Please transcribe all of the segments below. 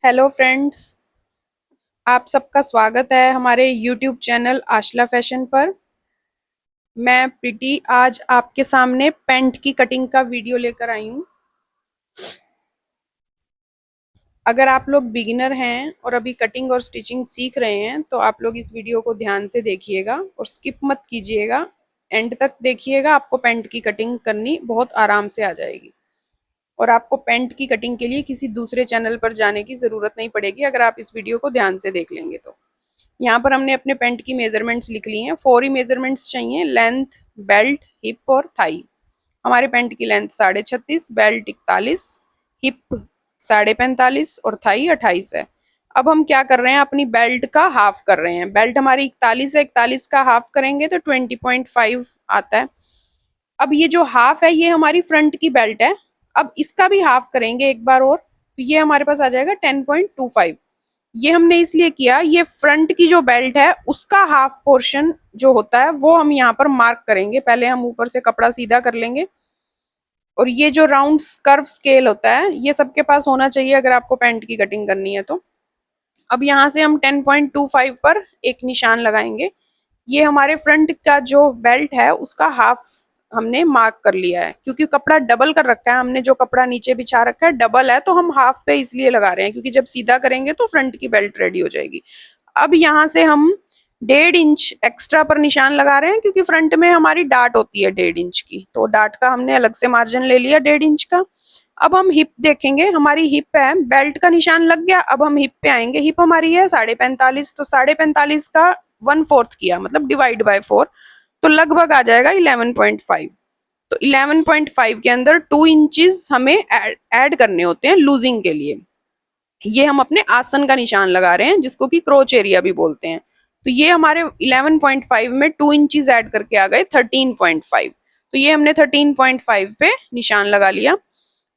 Hello friends, आप सबका स्वागत है हमारे यूट्यूब चैनल आशला फैशन पर। मैं प्रीति आज आपके सामने पैंट की कटिंग का वीडियो लेकर आई हूँ। अगर आप लोग बिगिनर हैं और अभी कटिंग और स्टिचिंग सीख रहे हैं तो आप लोग इस वीडियो को ध्यान से देखिएगा और स्किप मत कीजिएगा। एंड तक देखिएगा, आपको पैंट की कटिंग करनी बहुत आराम से आ जाएगी और आपको पैंट की कटिंग के लिए किसी दूसरे चैनल पर जाने की ज़रूरत नहीं पड़ेगी अगर आप इस वीडियो को ध्यान से देख लेंगे तो। यहाँ पर हमने अपने पैंट की मेजरमेंट्स लिख ली हैं। 4 ही मेजरमेंट्स चाहिए, लेंथ, बेल्ट, हिप और थाई। हमारे पैंट की लेंथ 36.5, बेल्ट 41, हिप 45.5 और थाई 28 है। अब हम क्या कर रहे हैं, अपनी बेल्ट का हाफ कर रहे हैं। बेल्ट हमारी 41 है, 41 का हाफ करेंगे तो 20.5 आता है। अब ये जो हाफ है ये हमारी फ्रंट की बेल्ट है। अब इसका भी हाफ करेंगे एक बार और, तो ये हमारे पास आ जाएगा 10.25। ये हमने इसलिए किया, ये फ्रंट की जो बेल्ट है उसका हाफ पोर्शन जो होता है वो हम यहाँ पर मार्क करेंगे। पहले हम ऊपर से कपड़ा सीधा कर लेंगे और ये जो राउंड कर्व स्केल होता है ये सबके पास होना चाहिए अगर आपको पैंट की कटिंग करनी है तो। अब यहाँ से हम 10.25 पर एक निशान लगाएंगे। ये हमारे फ्रंट का जो बेल्ट है उसका हाफ हमने मार्क कर लिया है, क्योंकि कपड़ा डबल कर रखा है हमने, जो कपड़ा नीचे बिछा रखा है डबल है, तो हम हाफ पे इसलिए लगा रहे हैं क्योंकि जब सीधा करेंगे तो फ्रंट की बेल्ट रेडी हो जाएगी। अब यहाँ से हम 1.5 इंच एक्स्ट्रा पर निशान लगा रहे हैं क्योंकि फ्रंट में हमारी डाट होती है 1.5 इंच की, तो डाट का हमने अलग से मार्जिन ले लिया 1.5 इंच का। अब हम हिप देखेंगे, हमारी हिप है, बेल्ट का निशान लग गया। अब हम हिप पे आएंगे, हिप हमारी है 45.5, तो 45.5 का 1/4 किया मतलब डिवाइड बाय 4, तो लगभग आ जाएगा 11.5। तो 11.5 के अंदर 2 इंचेस हमें ऐड करने होते हैं लूजिंग के लिए। ये हम अपने आसन का निशान लगा रहे हैं जिसको कि क्रोच एरिया भी बोलते हैं। तो ये हमारे 11.5 में 2 इंचेस ऐड करके आ गए 13.5। तो ये हमने 13.5 पे निशान लगा लिया।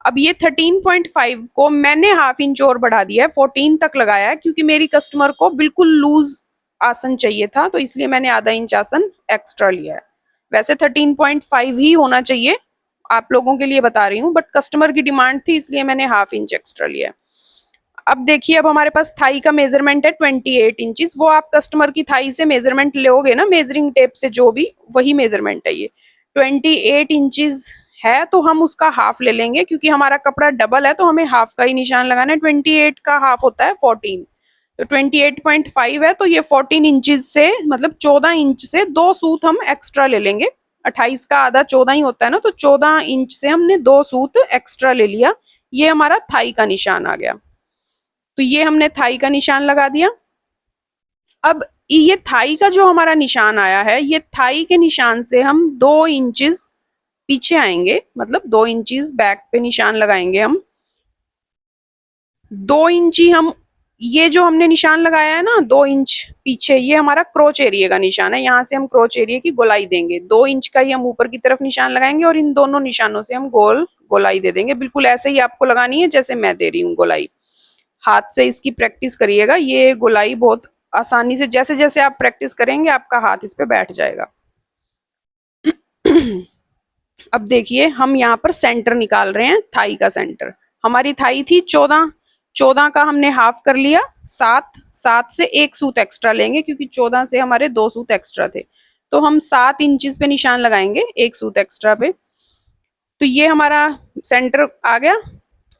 अब ये 13.5 को मैंने हाफ इंच और बढ़ा दिया है, 14 तक लगाया है क्योंकि मेरी कस्टमर को बिल्कुल लूज आसन चाहिए था, तो इसलिए मैंने आधा इंच आसन एक्स्ट्रा लिया है। वैसे 13.5 ही होना चाहिए, आप लोगों के लिए बता रही हूँ, बट कस्टमर की डिमांड थी इसलिए मैंने हाफ इंच एक्स्ट्रा लिया है। अब देखिए, अब हमारे पास थाई का मेजरमेंट है 28 इंचेस। वो आप कस्टमर की थाई से मेजरमेंट लोगे ना, मेजरिंग टेप से, जो भी वही मेजरमेंट है ये 28 इंचेस है, तो हम उसका हाफ ले लेंगे क्योंकि हमारा कपड़ा डबल है तो हमें हाफ का ही निशान लगाना है। 28 का हाफ होता है 14, तो 28.5 है, तो ये 14 इंचेस से मतलब 14 इंच से 2 सूत हम एक्स्ट्रा ले लेंगे। 28 का आधा 14 ही होता है ना, तो 14 इंच से हमने 2 सूत एक्स्ट्रा ले लिया। ये हमारा थाई का निशान आ गया। तो ये हमने थाई का निशान लगा दिया। अब ये थाई का जो हमारा निशान आया है, ये थाई के निशान से हम 2 इंचेस पीछे आएंगे, मतलब 2 इंचेस बैक पे निशान लगाएंगे हम। 2 इंची हम, ये जो हमने निशान लगाया है ना 2 इंच पीछे, ये हमारा क्रोच एरिया का निशान है। यहाँ से हम क्रोच एरिया की गोलाई देंगे, 2 इंच का ही हम ऊपर की तरफ निशान लगाएंगे और इन दोनों निशानों से हम गोलाई दे देंगे। बिल्कुल ऐसे ही आपको लगानी है जैसे मैं दे रही हूँ गोलाई। हाथ से इसकी प्रैक्टिस करिएगा, ये गोलाई बहुत आसानी से, जैसे जैसे आप प्रैक्टिस करेंगे आपका हाथ इस पे बैठ जाएगा। अब देखिए, हम यहाँ पर सेंटर निकाल रहे हैं, थाई का सेंटर। हमारी थाई थी 14, 14 का हमने हाफ कर लिया 7, 7 से एक सूत एक्स्ट्रा लेंगे क्योंकि 14 से हमारे 2 सूत एक्स्ट्रा थे, तो हम 7 इंचेस पे निशान लगाएंगे एक सूत एक्स्ट्रा पे। तो ये हमारा सेंटर आ गया,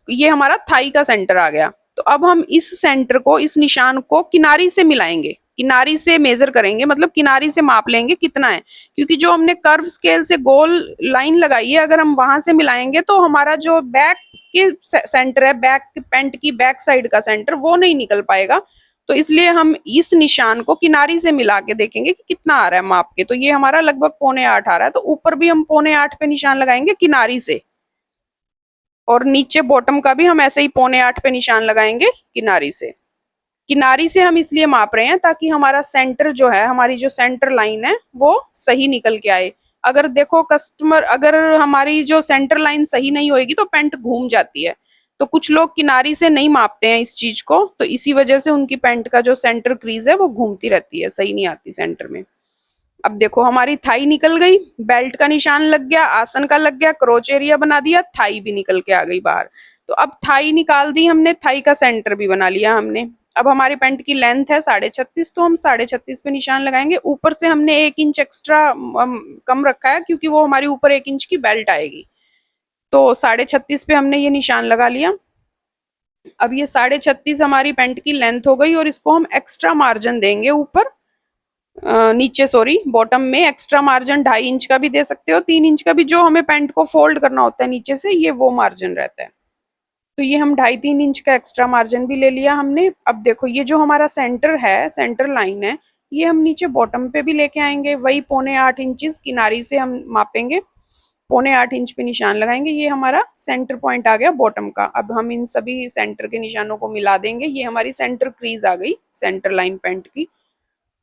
ये हमारा थाई का सेंटर आ गया। तो अब हम इस सेंटर को, इस निशान को किनारी से मिलाएंगे, किनारी से मेजर करेंगे, मतलब किनारी से माप लेंगे कितना है, क्योंकि जो हमने कर्व स्केल से गोल लाइन लगाई है अगर हम वहां से मिलाएंगे तो हमारा जो बैक के सेंटर है, बैक पैंट की बैक साइड का सेंटर, वो नहीं निकल पाएगा। तो इसलिए हम इस निशान को किनारी से मिला के देखेंगे कि कितना आ रहा है माप के। तो ये हमारा लगभग 7.25 आ रहा है, तो ऊपर भी हम 7.25 पे निशान लगाएंगे किनारी से, और नीचे बॉटम का भी हम ऐसे ही 7.25 पे निशान लगाएंगे किनारी से। किनारी से हम इसलिए माप रहे हैं ताकि हमारा सेंटर जो है, हमारी जो सेंटर लाइन है वो सही निकल के आए। अगर देखो कस्टमर, अगर हमारी जो सेंटर लाइन सही नहीं होएगी तो पैंट घूम जाती है, तो कुछ लोग किनारी से नहीं मापते हैं इस चीज को, तो इसी वजह से उनकी पैंट का जो सेंटर क्रीज है वो घूमती रहती है, सही नहीं आती सेंटर में। अब देखो, हमारी थाई निकल गई, बेल्ट का निशान लग गया, आसन का लग गया, क्रोच एरिया बना दिया, थाई भी निकल के आ गई बाहर। तो अब थाई निकाल दी हमने, थाई का सेंटर भी बना लिया हमने। अब हमारे पैंट की लेंथ है 36.5, तो हम 36.5 पे निशान लगाएंगे। ऊपर से हमने 1 इंच एक्स्ट्रा कम रखा है, क्योंकि वो हमारी ऊपर 1 इंच की बेल्ट आएगी। तो 36.5 पे हमने ये निशान लगा लिया। अब ये 36.5 हमारी पैंट की लेंथ हो गई, और इसको हम एक्स्ट्रा मार्जिन देंगे ऊपर, नीचे सॉरी, बॉटम में एक्स्ट्रा मार्जिन 2.5 इंच का भी दे सकते हो, 3 इंच का भी, जो हमें पैंट को फोल्ड करना होता है नीचे से, ये वो मार्जिन रहता है। तो ये हम 2.5-3 इंच का एक्स्ट्रा मार्जिन भी ले लिया हमने। अब देखो ये जो हमारा सेंटर है, सेंटर लाइन है, ये हम नीचे बॉटम पे भी लेके आएंगे, वही 7.25 इंच किनारी से हम मापेंगे, 7.25 इंच पे निशान लगाएंगे। ये हमारा सेंटर पॉइंट आ गया बॉटम का। अब हम इन सभी सेंटर के निशानों को मिला देंगे, ये हमारी सेंटर क्रीज आ गई सेंटर लाइन पैंट की।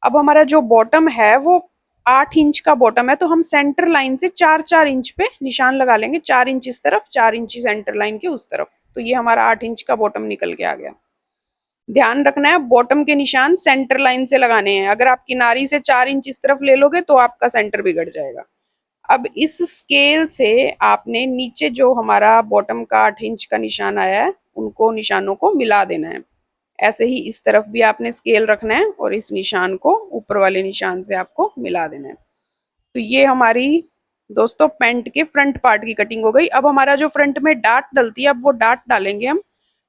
अब हमारा जो बॉटम है वो 8 इंच का बॉटम है, तो हम सेंटर लाइन से 4-4 इंच पे निशान लगा लेंगे, 4 इंच इस तरफ, 4 इंच सेंटर लाइन के उस तरफ। तो ये हमारा 8 इंच का बॉटम निकल के आ गया। ध्यान रखना है, बॉटम के निशान सेंटर लाइन से लगाने हैं। अगर आप किनारी से 4 इंच इस तरफ ले लोगे तो आपका सेंटर बिगड़ जाएगा। अब इस स्केल से आपने नीचे जो हमारा बॉटम का 8 इंच का निशान आया है, उनको निशानों को मिला देना है। ऐसे ही इस तरफ भी आपने स्केल रखना है, और इस निशान को ऊपर वाले निशान से आपको मिला देना है। तो ये हमारी दोस्तों पैंट के फ्रंट पार्ट की कटिंग हो गई। अब हमारा जो फ्रंट में डाट डलती है, अब वो डाट डालेंगे हम।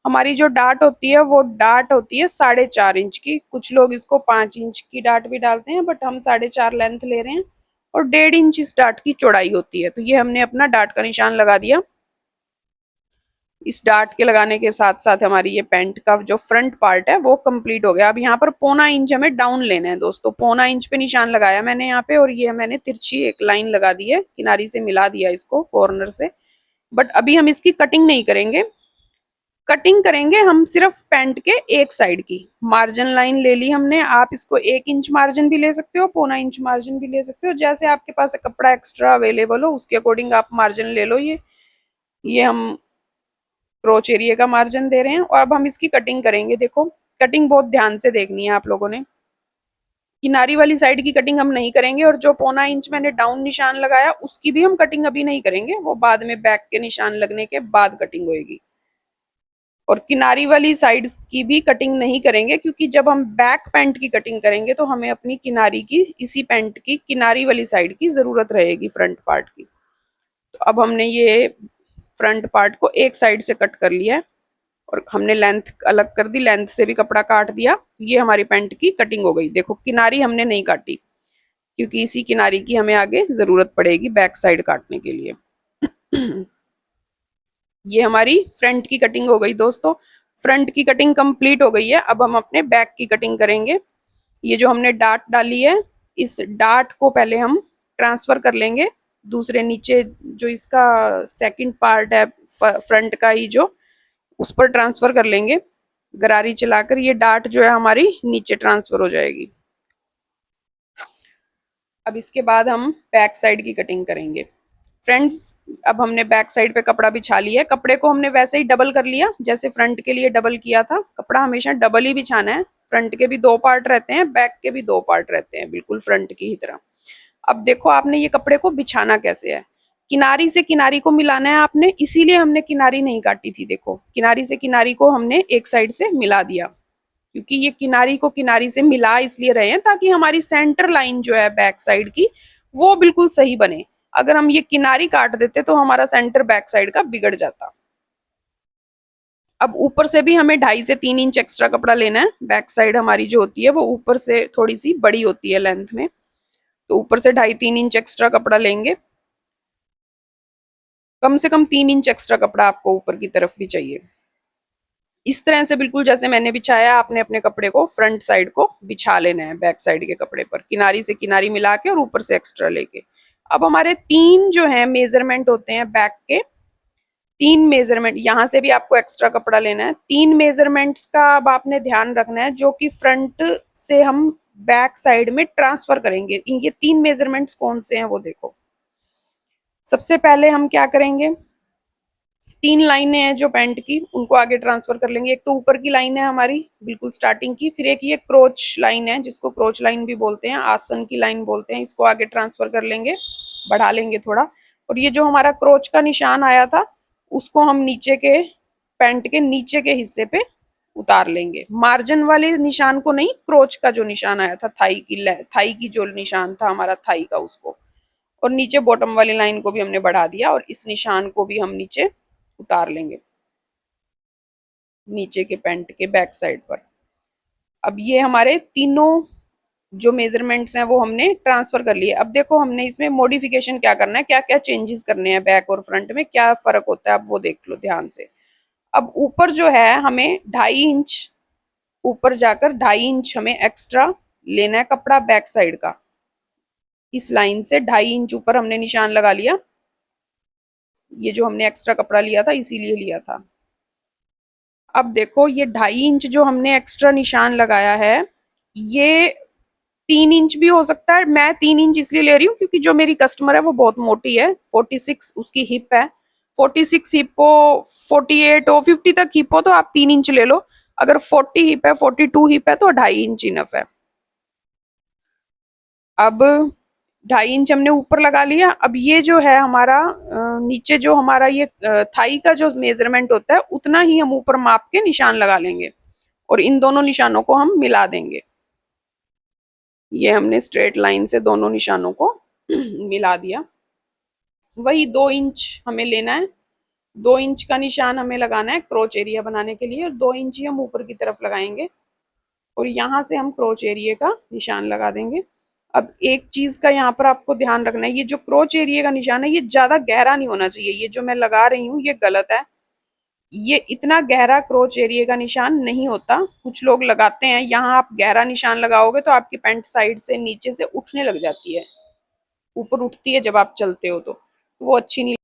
हमारी जो डाट होती है वो डाट होती है 4.5 इंच की। कुछ लोग इसको 5 इंच की डाट भी डालते हैं, बट हम 4.5 लेंथ ले रहे हैं, और 1.5 इंच इस डाट की चौड़ाई होती है। तो ये हमने अपना डाट का निशान लगा दिया। इस डाट के लगाने के साथ साथ हमारी ये पैंट का जो फ्रंट पार्ट है वो कंप्लीट हो गया। अब यहाँ पर 0.25 इंच हमें डाउन लेना है दोस्तों, 0.25 इंच पे निशान लगाया मैंने यहाँ पे, और ये मैंने तिरछी एक लाइन लगा दी है, किनारी से मिला दिया इसको कॉर्नर से। बट अभी हम इसकी कटिंग नहीं करेंगे, कटिंग करेंगे हम सिर्फ पैंट के एक साइड की। मार्जिन लाइन ले ली हमने, आप इसको 1 इंच मार्जिन भी ले सकते हो, 0.25 इंच मार्जिन भी ले सकते हो, जैसे आपके पास कपड़ा एक्स्ट्रा अवेलेबल हो उसके अकॉर्डिंग आप मार्जिन ले लो। ये हम क्रोच एरिया का मार्जिन दे रहे हैं, और अब हम इसकी कटिंग करेंगे। देखो कटिंग बहुत ध्यान से देखनी है आप लोगों ने। किनारी वाली साइड की कटिंग हम नहीं करेंगे, और जो 0.25 इंच मैंने डाउन निशान लगाया उसकी भी हम कटिंग अभी नहीं करेंगे, वो बाद में बैक के निशान लगने के बाद कटिंग होगी। और किनारी वाली साइड की भी कटिंग नहीं करेंगे, क्योंकि जब हम बैक पैंट की कटिंग करेंगे तो हमें अपनी किनारी की, इसी पैंट की किनारी वाली साइड की जरूरत रहेगी फ्रंट पार्ट की। तो अब हमने ये फ्रंट पार्ट को एक साइड से कट कर लिया है, और हमने लेंथ अलग कर दी, लेंथ से भी कपड़ा काट दिया। ये हमारी पैंट की कटिंग हो गई। देखो किनारी हमने नहीं काटी, क्योंकि इसी किनारी की हमें आगे जरूरत पड़ेगी बैक साइड काटने के लिए। ये हमारी फ्रंट की कटिंग हो गई दोस्तों। फ्रंट की कटिंग कंप्लीट हो गई है। अब हम अपने बैक की कटिंग करेंगे। ये जो हमने डाट डाली है, इस डाट को पहले हम ट्रांसफर कर लेंगे दूसरे, नीचे जो इसका सेकंड पार्ट है फ्रंट का ही, जो उस पर ट्रांसफर कर लेंगे। गरारी चलाकर ये डाट जो है हमारी नीचे ट्रांसफर हो जाएगी। अब इसके बाद हम बैक साइड की कटिंग करेंगे। फ्रेंड्स, अब हमने बैक साइड पे कपड़ा बिछा लिया है। कपड़े को हमने वैसे ही डबल कर लिया जैसे फ्रंट के लिए डबल किया था। कपड़ा हमेशा डबल ही बिछाना है। फ्रंट के भी 2 पार्ट रहते हैं, बैक के भी 2 पार्ट रहते हैं, बिल्कुल फ्रंट की ही तरह। अब देखो आपने ये कपड़े को बिछाना कैसे है। किनारी से किनारी को मिलाना है आपने, इसीलिए हमने किनारी नहीं काटी थी। देखो किनारी से किनारी को हमने एक साइड से मिला दिया, क्योंकि ये किनारी को किनारी से मिला इसलिए रहे हैं ताकि हमारी सेंटर लाइन जो है बैक साइड की वो बिल्कुल सही बने। अगर हम ये किनारी काट देते तो हमारा सेंटर बैक साइड का बिगड़ जाता। अब ऊपर से भी हमें 2.5 से 3 इंच एक्स्ट्रा कपड़ा लेना है। बैक साइड हमारी जो होती है वो ऊपर से थोड़ी सी बड़ी होती है लेंथ में, तो ऊपर से 2.5-3 इंच एक्स्ट्रा कपड़ा लेंगे। कम से कम 3 इंच एक्स्ट्रा कपड़ा आपको ऊपर की तरफ भी चाहिए। इस तरह से बिल्कुल जैसे मैंने बिछाया, आपने अपने कपड़े को फ्रंट साइड को बिछा लेना है बैक साइड के कपड़े पर, किनारी से किनारी मिला के और ऊपर से एक्स्ट्रा लेके। अब हमारे 3 जो है मेजरमेंट होते हैं बैक के, 3 मेजरमेंट, यहाँ से भी आपको एक्स्ट्रा कपड़ा लेना है। 3 मेजरमेंट्स का अब आपने ध्यान रखना है, जो कि फ्रंट से हम बैक साइड में ट्रांसफर करेंगे। ये 3 मेजरमेंट्स कौन से हैं वो देखो। सबसे पहले हम क्या करेंगे, 3 लाइनें हैं जो पैंट की, उनको आगे ट्रांसफर कर लेंगे। एक तो ऊपर की लाइन है हमारी बिल्कुल स्टार्टिंग की, फिर एक ये क्रोच लाइन है जिसको क्रोच लाइन भी बोलते हैं, आसन की लाइन बोलते हैं, इसको आगे ट्रांसफर कर लेंगे, बढ़ा लेंगे थोड़ा। और ये जो हमारा क्रोच का निशान आया था उसको हम नीचे के पैंट के नीचे के हिस्से पे उतार लेंगे। मार्जिन वाले निशान को नहीं, क्रोच का जो निशान आया था, थाई की जो निशान था हमारा थाई का, उसको। और नीचे बॉटम वाली लाइन को भी हमने बढ़ा दिया और इस निशान को भी हम नीचे उतार लेंगे, नीचे के पैंट के बैक साइड पर। अब ये हमारे तीनों जो मेजरमेंट्स हैं वो हमने ट्रांसफर कर लिए। अब देखो हमने इसमें मॉडिफिकेशन क्या करना है, क्या क्या चेंजेस करने हैं, बैक और फ्रंट में क्या फर्क होता है, अब वो देख लो ध्यान से। अब ऊपर जो है हमें 2.5 इंच, ऊपर जाकर 2.5 इंच हमें एक्स्ट्रा लेना है कपड़ा बैक साइड का। इस लाइन से 2.5 इंच ऊपर हमने निशान लगा लिया। ये जो हमने एक्स्ट्रा कपड़ा लिया था इसीलिए लिया था। अब देखो ये 2.5 इंच जो हमने एक्स्ट्रा निशान लगाया है, ये 3 इंच भी हो सकता है। मैं 3 इंच इसलिए ले रही हूँ क्योंकि जो मेरी कस्टमर है वो बहुत मोटी है, 46 उसकी हिप है। 46 हिप हो, 48 हो, 50 तक हिप हो तो आप 3 इंच ले लो। अगर 40 हिप है, 42 हिप है तो 2.5 इंच इनफ है। अब 2.5 इंच हमने ऊपर लगा लिया। अब ये जो है हमारा नीचे जो हमारा ये थाई का जो मेजरमेंट होता है उतना ही हम ऊपर माप के निशान लगा लेंगे और इन दोनों निशानों को हम मिला देंगे। ये हमने स्ट्रेट लाइन से दोनों निशानों को मिला दिया। वही 2 इंच हमें लेना है, 2 इंच का निशान हमें लगाना है क्रोच एरिया बनाने के लिए और 2 इंच ही हम ऊपर की तरफ लगाएंगे और यहाँ से हम क्रोच एरिया का निशान लगा देंगे। अब एक चीज का यहाँ पर आपको ध्यान रखना है, ये जो क्रोच एरिया का निशान है ये ज्यादा गहरा नहीं होना चाहिए। ये जो मैं लगा रही हूँ ये गलत है, ये इतना गहरा क्रोच एरिया का निशान नहीं होता। कुछ लोग लगाते हैं, यहाँ आप गहरा निशान लगाओगे तो आपकी पैंट साइड से नीचे से उठने लग जाती है, ऊपर उठती है जब आप चलते हो तो वो अच्छी नहीं।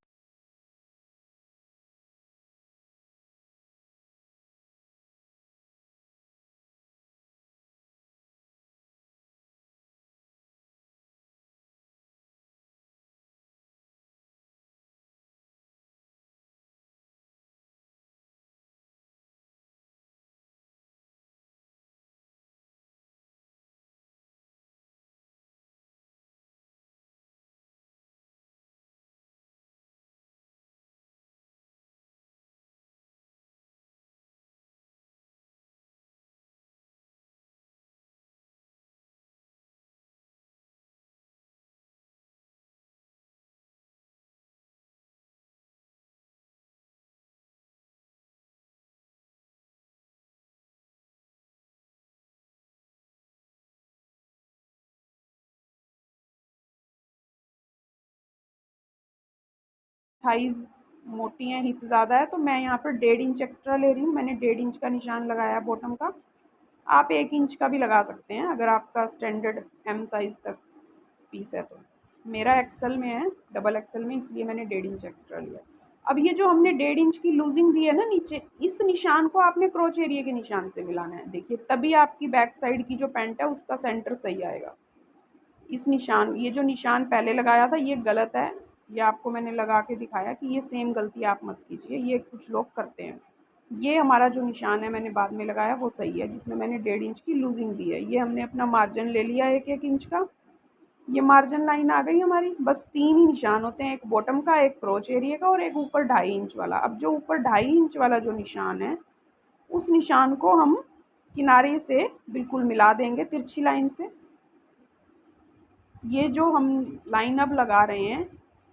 थाइज मोटी है, हिप ज़्यादा है, तो मैं यहाँ पर 1.5 इंच एक्स्ट्रा ले रही हूँ। मैंने 1.5 इंच का निशान लगाया बॉटम का। आप 1 इंच का भी लगा सकते हैं अगर आपका स्टैंडर्ड एम साइज तक पीस है तो। मेरा एक्सेल में है, डबल एक्सेल में, इसलिए मैंने 1.5 इंच एक्स्ट्रा लिया। अब ये जो हमने 1.5 इंच की लूजिंग दी है ना नीचे, इस निशान को आपने क्रोच एरिया के निशान से मिलाना है। देखिए तभी आपकी बैक साइड की जो पैंट है उसका सेंटर सही आएगा। इस निशान, ये जो निशान पहले लगाया था ये गलत है, ये आपको मैंने लगा के दिखाया कि ये सेम गलती आप मत कीजिए, ये कुछ लोग करते हैं। ये हमारा जो निशान है मैंने बाद में लगाया वो सही है, जिसमें मैंने 1.5 इंच की लूजिंग दी है। ये हमने अपना मार्जिन ले लिया 1-1 इंच का। ये मार्जिन लाइन आ गई हमारी। बस 3 ही निशान होते हैं, एक बॉटम का, एक क्रोच एरिया का और एक ऊपर 2.5 इंच वाला। अब जो ऊपर 2.5 इंच वाला जो निशान है उस निशान को हम किनारे से बिल्कुल मिला देंगे तिरछी लाइन से। ये जो हम लाइन अब लगा रहे हैं,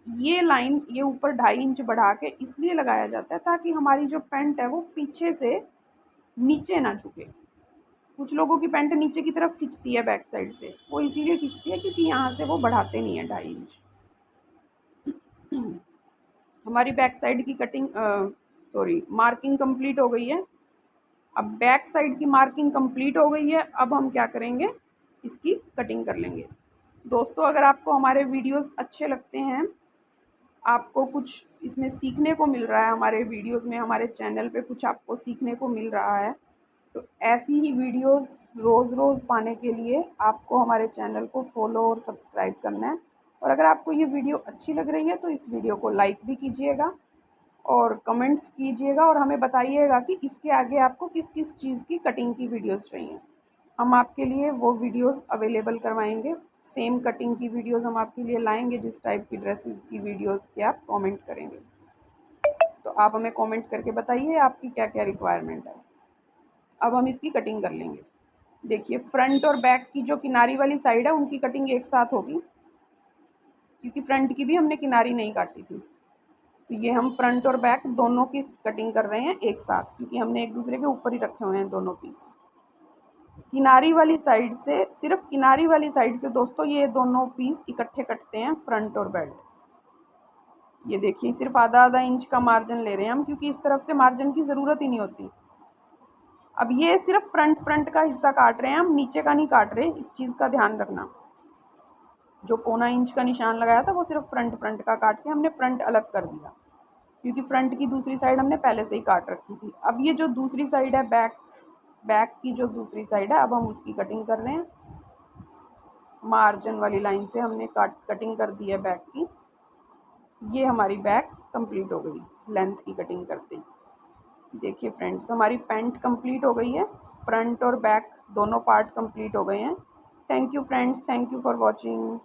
ये लाइन ये ऊपर 2.5 इंच बढ़ा के इसलिए लगाया जाता है ताकि हमारी जो पैंट है वो पीछे से नीचे ना झुके। कुछ लोगों की पैंट नीचे की तरफ खिंचती है बैक साइड से, वो इसीलिए खिंचती है क्योंकि यहाँ से वो बढ़ाते नहीं है 2.5 इंच। हमारी बैक साइड की कटिंग सॉरी मार्किंग कंप्लीट हो गई है। अब बैक साइड की मार्किंग कंप्लीट हो गई है, अब हम क्या करेंगे, इसकी कटिंग कर लेंगे। दोस्तों अगर आपको हमारे वीडियोस अच्छे लगते हैं, आपको कुछ इसमें सीखने को मिल रहा है, हमारे वीडियोस में, हमारे चैनल पे कुछ आपको सीखने को मिल रहा है, तो ऐसी ही वीडियोस रोज़ रोज़ पाने के लिए आपको हमारे चैनल को फॉलो और सब्सक्राइब करना है। और अगर आपको ये वीडियो अच्छी लग रही है तो इस वीडियो को लाइक भी कीजिएगा और कमेंट्स कीजिएगा और हमें बताइएगा कि इसके आगे आपको किस किस चीज़ की कटिंग की वीडियोस चाहिए। हम आपके लिए वो वीडियोस अवेलेबल करवाएंगे। सेम कटिंग की वीडियोस हम आपके लिए लाएंगे जिस टाइप की ड्रेसेस की वीडियोस के आप कमेंट करेंगे। तो आप हमें कमेंट करके बताइए आपकी क्या क्या रिक्वायरमेंट है। अब हम इसकी कटिंग कर लेंगे। देखिए फ्रंट और बैक की जो किनारी वाली साइड है उनकी कटिंग एक साथ होगी, क्योंकि फ्रंट की भी हमने किनारी नहीं काटी थी। तो ये हम फ्रंट और बैक दोनों की कटिंग कर रहे हैं एक साथ, क्योंकि हमने एक दूसरे के ऊपर ही रखे हुए हैं दोनों पीस। किनारी वाली साइड से, सिर्फ किनारी वाली साइड से दोस्तों ये दोनों पीस इकट्ठे कटते हैं, फ्रंट और बैक। ये देखिए सिर्फ आधा आधा इंच का मार्जिन ले रहे हैं हम, क्योंकि इस तरफ से मार्जिन की ज़रूरत ही नहीं होती। अब ये सिर्फ फ्रंट का हिस्सा काट रहे हैं हम, नीचे का नहीं काट रहे, इस चीज़ का ध्यान रखना। जो पौना इंच का निशान लगाया था वो सिर्फ फ्रंट का काट के हमने फ्रंट अलग कर दिया, क्योंकि फ्रंट की दूसरी साइड हमने पहले से ही काट रखी थी। अब ये जो दूसरी साइड है बैक की जो दूसरी साइड है, अब हम उसकी कटिंग कर रहे हैं। मार्जिन वाली लाइन से हमने कटिंग कर दी है बैक की। ये हमारी बैक कंप्लीट हो गई लेंथ की कटिंग करते ही। देखिए फ्रेंड्स हमारी पैंट कंप्लीट हो गई है, फ्रंट और बैक दोनों पार्ट कंप्लीट हो गए हैं। Thank you friends, thank you for watching.